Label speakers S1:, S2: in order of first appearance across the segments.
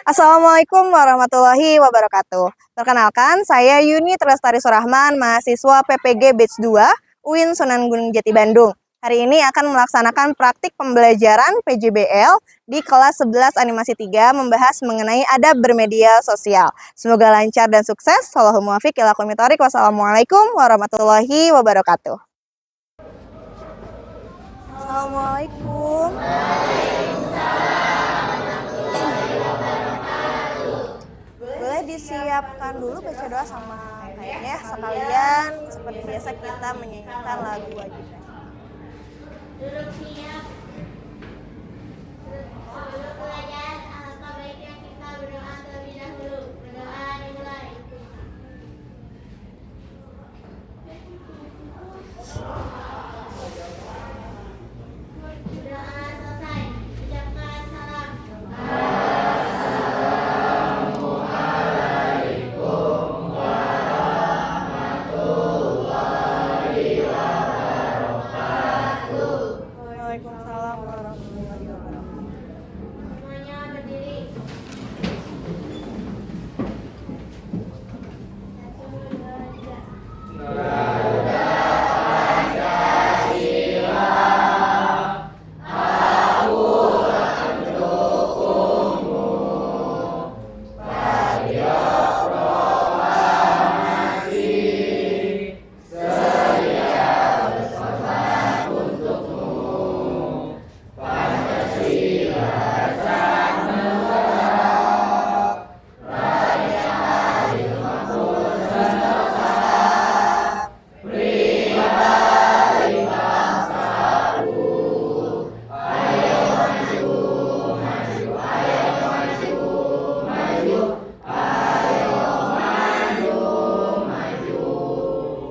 S1: Assalamualaikum warahmatullahi wabarakatuh. Perkenalkan, saya Yuni Trastari Surahman, mahasiswa PPG Batch 2, UIN Sunan Gunung Jati Bandung. Hari ini akan melaksanakan praktik pembelajaran PJBL di kelas 11 animasi 3 membahas mengenai adab bermedia sosial. Semoga lancar dan sukses. Wallahul muwaffiq ila aqwamit thoriq. Wassalamualaikum warahmatullahi wabarakatuh. Assalamualaikum. Boleh disiapkan dulu baca doa sama kayaknya sekalian seperti biasa kita menyanyikan lagu wajib.
S2: Duduk siap. Sebelum belajar, alangkah baiknya kita berdoa terlebih dahulu. Berdoa dimulai. Berdoa selesai. Ucapkan salam.
S1: Waalaikumsalam warahmatullahi wabarakatuh.
S2: Semuanya berdiri. Satu, dua, tiga.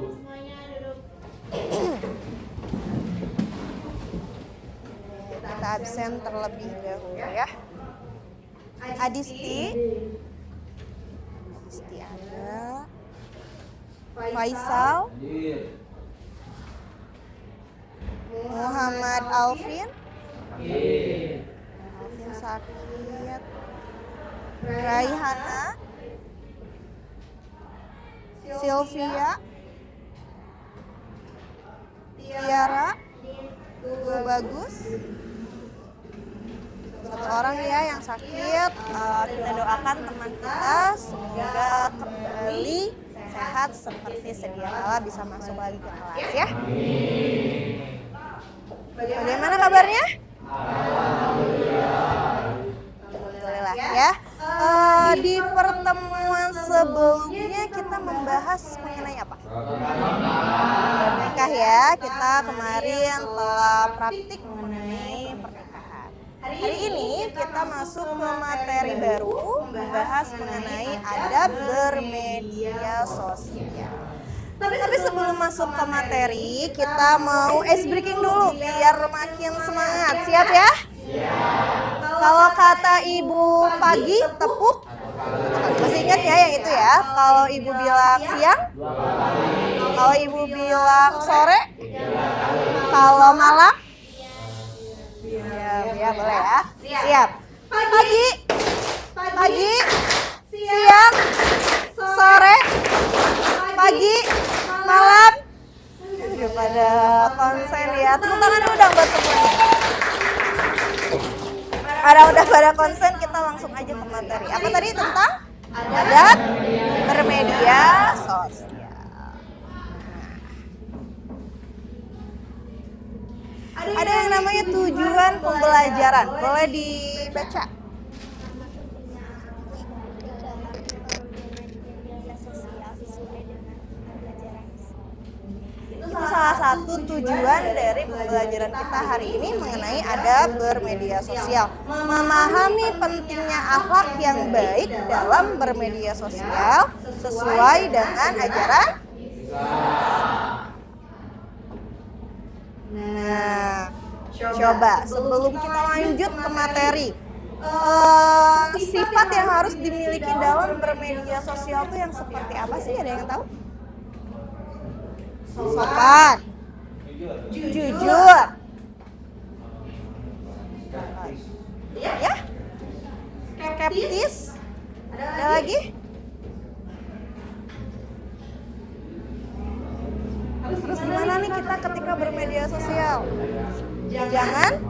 S2: Semuanya duduk.
S1: Kita absen terlebih dahulu ya. Adisti ada. Faisal. Muhammad Alvin. Alvin sakit. Raihana. Sylvia. Tiara. Bagus. Satu orang ya yang sakit. Kita doakan teman kita semoga kembali sehat seperti sedia kala bisa masuk lagi ke kelas ya. Bagaimana kabarnya? Alhamdulillah ya. Di pertemuan sebelumnya kita membahas mengenai apa? Pernikahan ya. Kita kemarin telah praktik mengenai pernikahan. Hari ini kita masuk ke materi baru membahas mengenai adab bermedia sosial. Tapi sebelum masuk ke materi, kita mau ice breaking dulu biar makin semangat. Siap ya? Kalau kata Ibu pagi, tepuk. Masih ingat ya yang itu ya? Kalau Ibu bilang siang? Kalau Ibu bilang sore? Kalau malam? Ya boleh ya. Siap. Pagi, siang, sore, pagi, malam. Udah pada konsen ya. Tepuk tangan dulu dong buat semuanya. Udah pada konsen, kita langsung aja ke materi. Apa tadi tentang adab bermedia sosial. Ada yang namanya tujuan pembelajaran. Boleh dibaca. Itu salah satu tujuan dari pembelajaran kita hari ini mengenai adab bermedia sosial. Memahami pentingnya akhlak yang baik dalam bermedia sosial sesuai dengan ajaran. Nah, coba sebelum kita lanjut ke materi, sifat yang harus dimiliki dalam bermedia sosial itu yang seperti apa sih? Ada yang tahu? Sopan, jujur, ya, skeptis. Ada lagi? Terus gimana nih kita ketika bermedia sosial? Jangan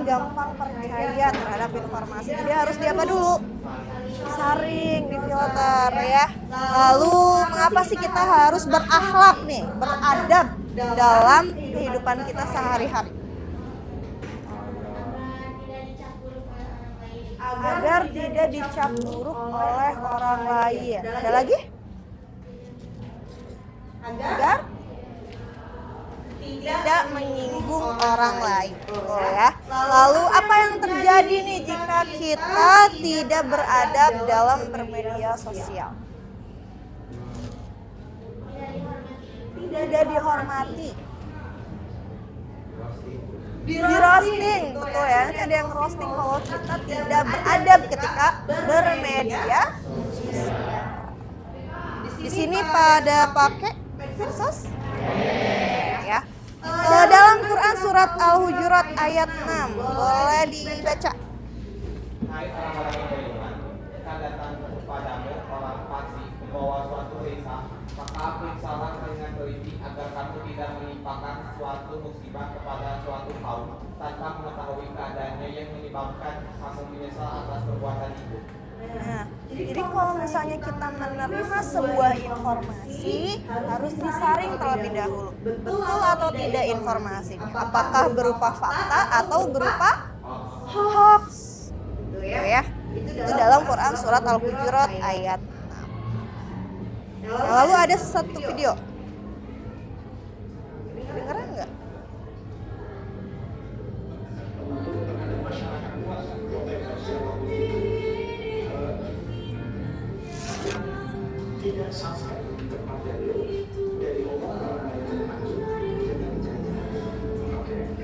S1: gampang percaya terhadap informasi. Jadi harus diapa dulu? Disaring, difilter ya. Lalu mengapa sih kita harus berakhlak nih, beradab dalam kehidupan kita sehari-hari? Agar tidak dicap buruk oleh orang lain. Ada lagi? Agar tidak menyinggung orang lain. Oh ya. Lalu apa yang terjadi nih jika kita tidak beradab dalam bermedia sosial? Tidak dihormati. Di roasting, betul ya. Nanti ada yang roasting kalau kita tidak beradab ketika bermedia sosial. Di sini pada pakai medsos ya. Dalam Quran surat Al-Hujurat ayat 6 boleh dibaca.
S3: Hai orang-orang yang beriman, jika datang kepadamu orang fasik membawa suatu berita, maka periksalah dengan teliti agar kamu tidak menimpakan suatu musibah kepada suatu kaum tanpa mengetahui keadaannya yang menyebabkan kamu menyesal atas perbuatan itu.
S1: Nah, jadi kalau misalnya kita menerima sebuah informasi harus disaring terlebih dahulu. Betul atau tidak informasi? Apakah berupa fakta atau berupa hoax? Gitu ya. Itu dalam Quran surat Al-Hujurat ayat 6. Lalu ada satu video. Dengeran nggak?
S4: Tidak sampai kepada lu dari orang-orang yang termaksud dengan janji. Oke.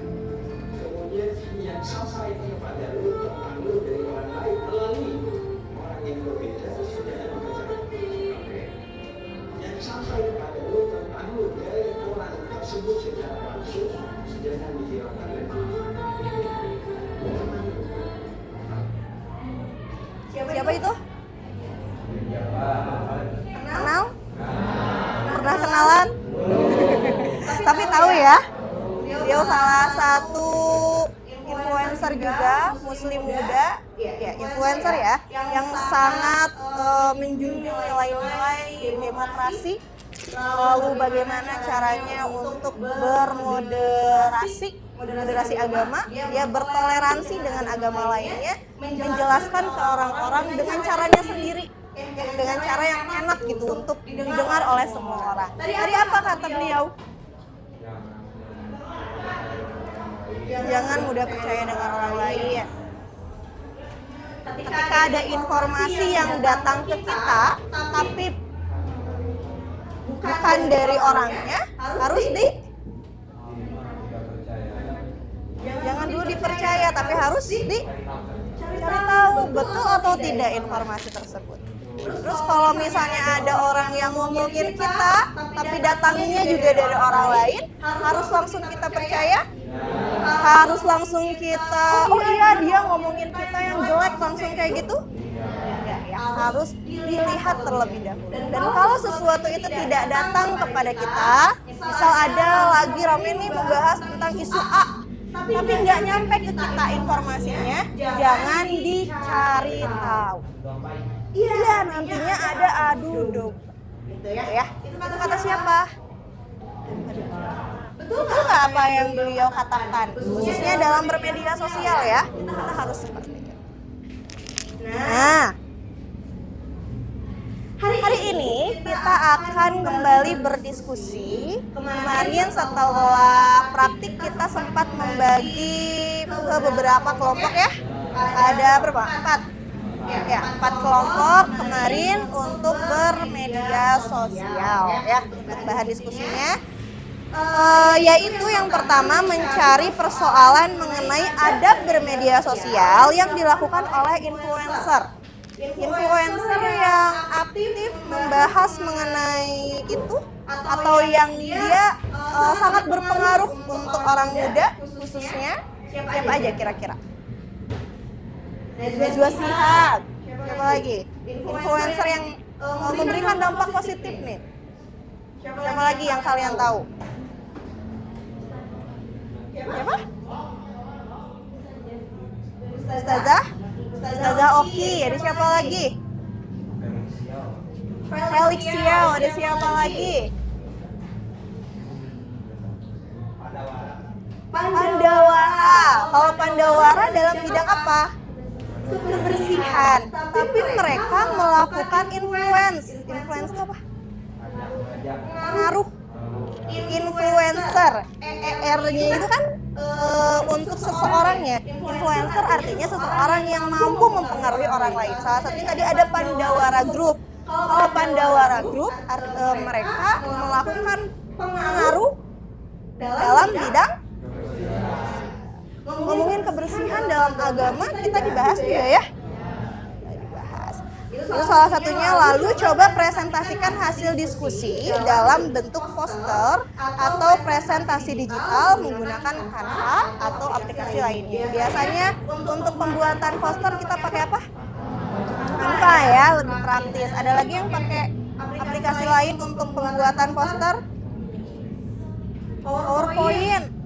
S4: Kemudian yang sampai kepada lu tentang lu dari orang lain melalui orang yang berbeda sudah ada kejaran. Oke. Yang sampai kepada lu tentang lu dari orang tersebut secara langsung jangan dihiraukan lagi.
S1: Siapa itu? Kenal? Pernah kenalan? Tapi tahu ya, dia salah satu influencer juga, muslim muda, ya influencer ya, yang sangat menjunjung nilai-nilai demokrasi. Lalu bagaimana caranya untuk moderasi agama, dia bertoleransi dengan agama lainnya, menjelaskan ke orang-orang dengan caranya sendiri, dengan cara yang enak gitu untuk didengar oleh semua orang. Tadi apa kata beliau? Jangan mudah percaya dengan orang lain. Ketika ada informasi yang datang ke kita, tapi bukan dari orangnya, harus jangan dulu dipercaya, tapi harus cari tahu betul atau tidak informasi tersebut. Terus kalau misalnya ada orang yang ngomongin kita, tapi datangnya juga dari orang lain, harus langsung kita percaya? Harus langsung kita, oh iya dia ngomongin kita yang jelek langsung kayak gitu? Ya, harus dilihat terlebih dahulu. Dan kalau sesuatu itu tidak datang kepada kita, misal ada lagi rame nih membahas tentang isu A, tapi nggak nyampe ke kita informasinya, jangan dicari tahu. Iya, nantinya ada adu domba. Gitu ya. Itu kata siapa? Betul nggak apa yang beliau katakan? Khususnya dalam bermedia sosial ya, kita harus seperti itu. Nah, hari ini kita akan kembali berdiskusi. Kemarin setelah praktik kita sempat membagi ke beberapa kelompok ya. Ada berapa? 4 kelompok kemarin untuk bermedia sosial ya. Untuk bahan diskusinya yaitu yang pertama mencari persoalan mengenai adab bermedia sosial yang dilakukan oleh influencer yang aktif membahas mengenai itu atau yang dia sangat berpengaruh untuk orang muda khususnya. Siapa aja kira-kira? Najwa Shihab. Siapa lagi? Influencer yang memberikan dampak positif nih. Siapa lagi yang kalian tahu? Siapa? Ustazah Oki. Ada siapa lagi? Felix Xiao. Ada siapa lagi? Pandawara. Kalau Pandawara dalam bidang apa? Kebersihan. Tapi mereka melakukan influence. Influence itu apa? Pengaruh. Influencer. R-nya itu kan untuk seseorangnya. Influencer artinya seseorang yang mampu mempengaruhi orang lain. Salah satunya tadi ada Pandawara Group. Kalau Pandawara Group mereka melakukan pengaruh dalam bidang ngomongin kebersihan dalam agama, kita dibahas juga ya. Dibahas. Itu salah satunya. Lalu coba presentasikan hasil diskusi dalam bentuk poster atau presentasi digital menggunakan Canva atau aplikasi lainnya. Biasanya untuk pembuatan poster kita pakai apa? Canva ya, lebih praktis. Ada lagi yang pakai aplikasi lain untuk pembuatan poster? PowerPoint.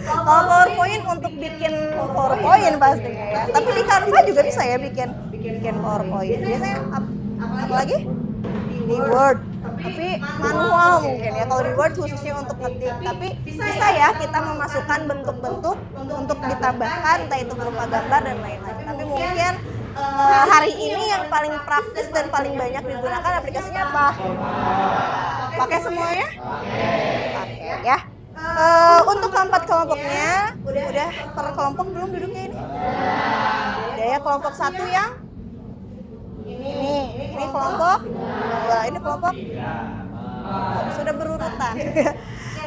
S1: Kalau PowerPoint untuk bikin PowerPoint pastinya ya. Tapi di Canva juga bisa ya bikin PowerPoint. Biasanya apa lagi? Di Word. Tapi manual mungkin ya. Kalau di Word khususnya untuk ngetik. Tapi bisa ya kita memasukkan bentuk-bentuk untuk ditambahkan, entah itu berupa gambar dan lain-lain. Tapi mungkin hari ini yang paling praktis dan paling banyak digunakan aplikasinya apa? Pakai semuanya? Pakai ya. Untuk keempat kelompoknya, udah per kelompok belum duduknya ini? Udah ya, kelompok satu yang ini kelompok dua, ini kelompok sudah berurutan.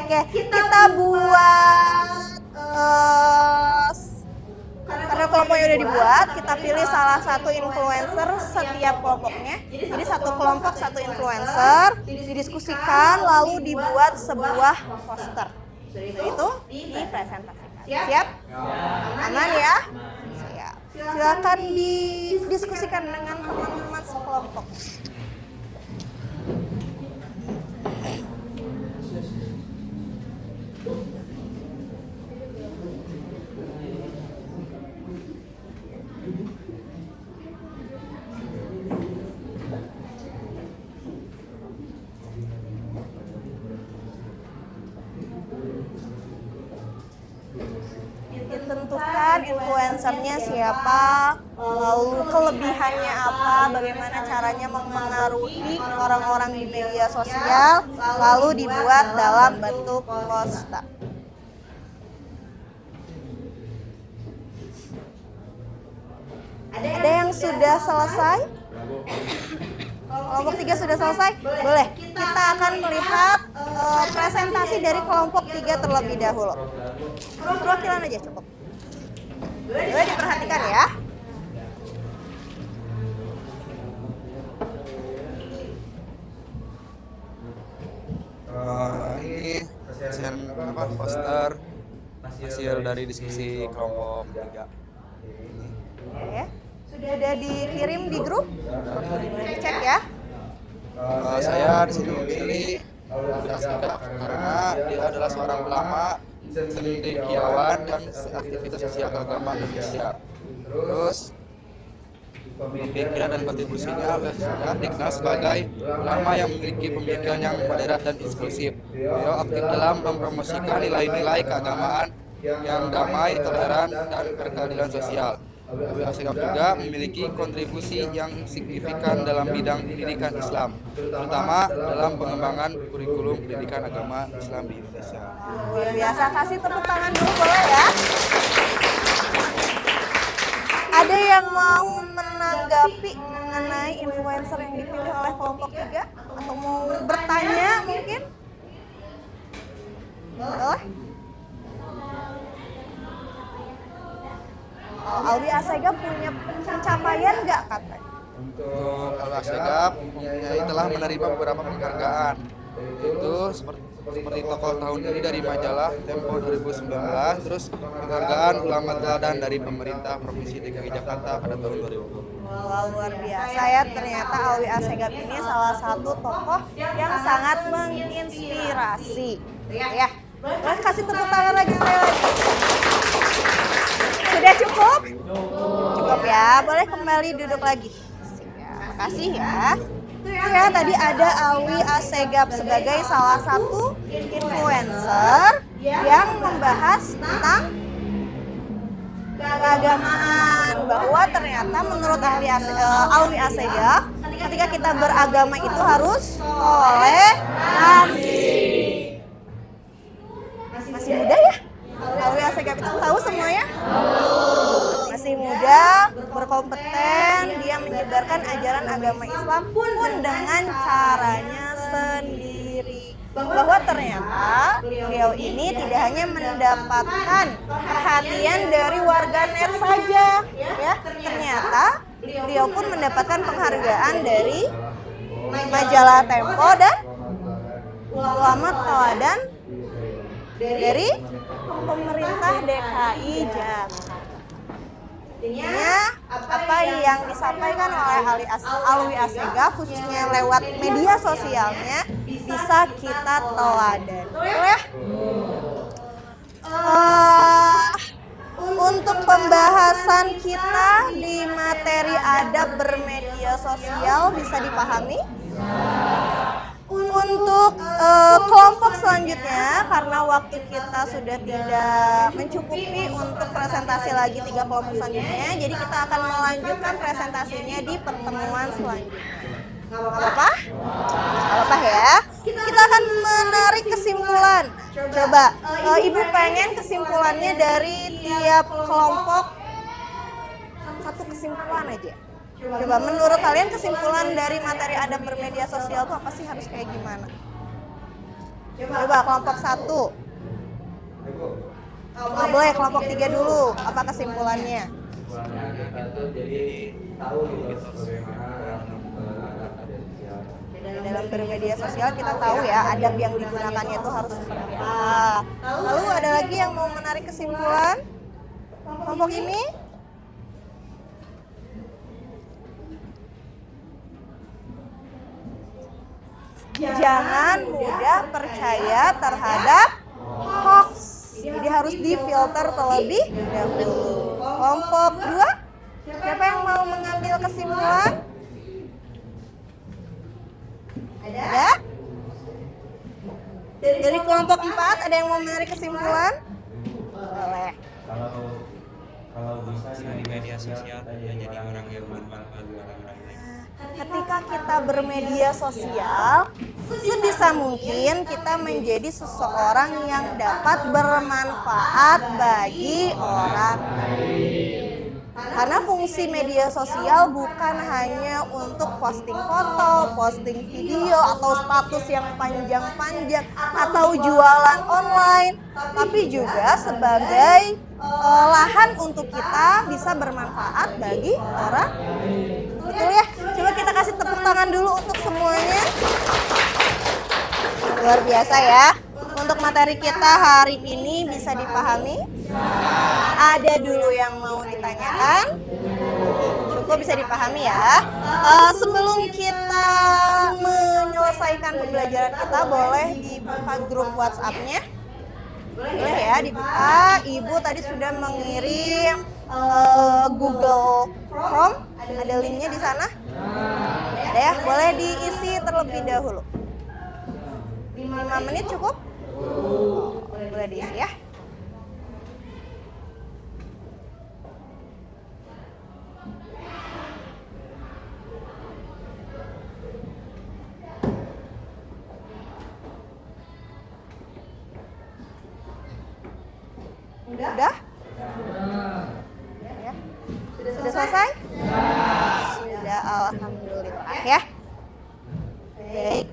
S1: Oke, kita buat karena kelompoknya udah dibuat, kita pilih salah satu influencer setiap kelompoknya. Jadi satu kelompok satu influencer didiskusikan lalu dibuat sebuah poster. Itu dipresentasikan. Siap? Aman ya? Siap. Silakan didiskusikan dengan teman-teman sekelompok. Tentukan influencernya siapa, lalu kelebihannya apa, bagaimana caranya mempengaruhi orang-orang di media sosial, lalu dibuat dalam bentuk poster. Ada yang sudah selesai? Kelompok 3 sudah selesai? Boleh. Kita akan melihat presentasi dari kelompok 3 terlebih dahulu. Perwakilan aja cukup. Boleh diperhatikan ya.
S5: Ini poster hasil dari diskusi kelompok 3.
S1: Oke. Sudah dikirim di grup? Boleh dicek ya.
S5: Saya di sini memilih karena dia adalah seorang ulama, cendekiawan dan aktivitas sosial keagamaan Indonesia. Terus pemikiran dan kontribusinya dikenal sebagai ulama yang memiliki pemikiran yang moderat dan inklusif. Beliau aktif dalam mempromosikan nilai-nilai keagamaan yang damai, toleran, dan berkeadilan sosial. Abu Asyaf juga memiliki kontribusi yang signifikan dalam bidang pendidikan Islam, terutama dalam pengembangan kurikulum pendidikan agama Islam di Indonesia.
S1: Luar biasa, kasih tepuk tangan dulu boleh ya. Ada yang mau menanggapi mengenai influencer yang dipilih oleh kelompok 3? Atau mau bertanya mungkin? Boleh? Aldi Asegaf punya pencapaian nggak katanya?
S5: Untuk Al Asyaf telah menerima beberapa penghargaan Itu seperti tokoh tahun ini dari majalah Tempo 2019, terus penghargaan ulama teladan dari pemerintah Provinsi DKI Jakarta pada tahun 2020.
S1: Wah, luar biasa ya, ternyata Alwi Assegaf ini salah satu tokoh yang sangat menginspirasi. Ya, boleh kasih tepuk tangan lagi sekali lagi. Sudah cukup? Cukup ya, boleh kembali duduk lagi. Ya, makasih ya. Itu ya, tadi ada Alwi Assegaf sebagai salah satu influencer yang membahas tentang keagamaan, bahwa ternyata menurut Alwi Assegaf ketika kita beragama itu harus toleransi. Masih muda ya? Alwi Assegaf itu tahu semuanya? Masih muda, berkompeten, dia menyebarkan ajaran agama Islam pun dengan caranya sendiri. Bahwa ternyata beliau ini tidak hanya mendapatkan perhatian dari warganet saja, ya, ternyata beliau pun mendapatkan penghargaan dari majalah Tempo dan ulama teladan dari pemerintah DKI Jakarta. Intinya apa yang disampaikan oleh Alwi Assegaf khususnya lewat media sosialnya bisa kita teladan. Ya? Untuk pembahasan kita di materi adab bermedia sosial bisa dipahami? Untuk kelompok selanjutnya, karena waktu kita sudah tidak mencukupi untuk presentasi lagi 3 kelompok selanjutnya, jadi kita akan melanjutkan presentasinya di pertemuan selanjutnya. Nggak apa-apa? Nggak apa-apa ya. Kita akan menarik kesimpulan. Coba, Ibu pengen kesimpulannya dari tiap kelompok, satu kesimpulan aja. Coba, menurut kalian kesimpulan dari materi adab bermedia sosial itu apa sih, harus kayak gimana? Coba kelompok 1. Oh, boleh kelompok 3 dulu. Apa kesimpulannya?
S4: Kita tuh jadi tahu gitu bagaimana
S1: Dalam bermedia sosial kita tahu ya adab yang digunakannya itu harus seperti apa. Lalu ada lagi yang mau menarik kesimpulan? Kelompok ini? Jangan mudah percaya terhadap hoax. Jadi harus difilter terlebih dahulu. Kelompok 2, siapa yang mau mengambil kesimpulan? Ada? Dari kelompok 4 ada yang mau menarik kesimpulan? Boleh.
S6: Kalau bisa di media sosial jadi orang yang bermanfaat buat orang lain.
S1: Ketika kita bermedia sosial, sebisa mungkin kita menjadi seseorang yang dapat bermanfaat bagi orang lain. Karena fungsi media sosial bukan hanya untuk posting foto, posting video, atau status yang panjang-panjang, atau jualan online, tapi juga sebagai lahan untuk kita bisa bermanfaat bagi orang. Betul ya? Coba kita kasih tepuk tangan dulu untuk semuanya. Luar biasa ya. Untuk materi kita hari ini bisa dipahami? Ada dulu yang mau ditanyakan? Cukup bisa dipahami ya. Sebelum kita menyelesaikan pembelajaran kita, boleh dibuka grup WhatsApp-nya? Boleh ya, dibuka. Ibu tadi sudah mengirim Google Form, ada linknya di sana. Ada ya, boleh diisi terlebih dahulu. 5 menit cukup? Boleh diisi ya. Udah? Ya. Sudah selesai? Sudah, alhamdulillah ya. Baik.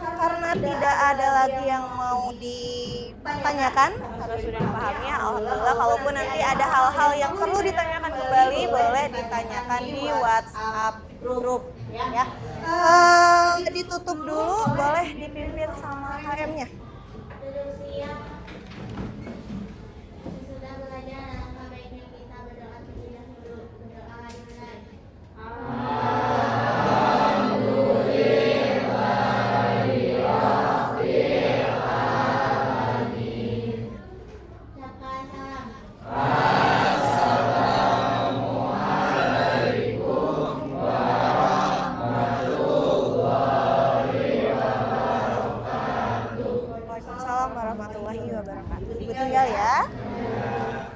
S1: Karena tidak ada lagi yang mau ditanyakan, karena sudah dipahami ya, alhamdulillah. Kalaupun nanti ada hal-hal yang perlu ditanyakan kembali, boleh ditanyakan di WhatsApp grup ya. Ditutup dulu, boleh dipimpin sama HM-nya.
S2: Duduk siap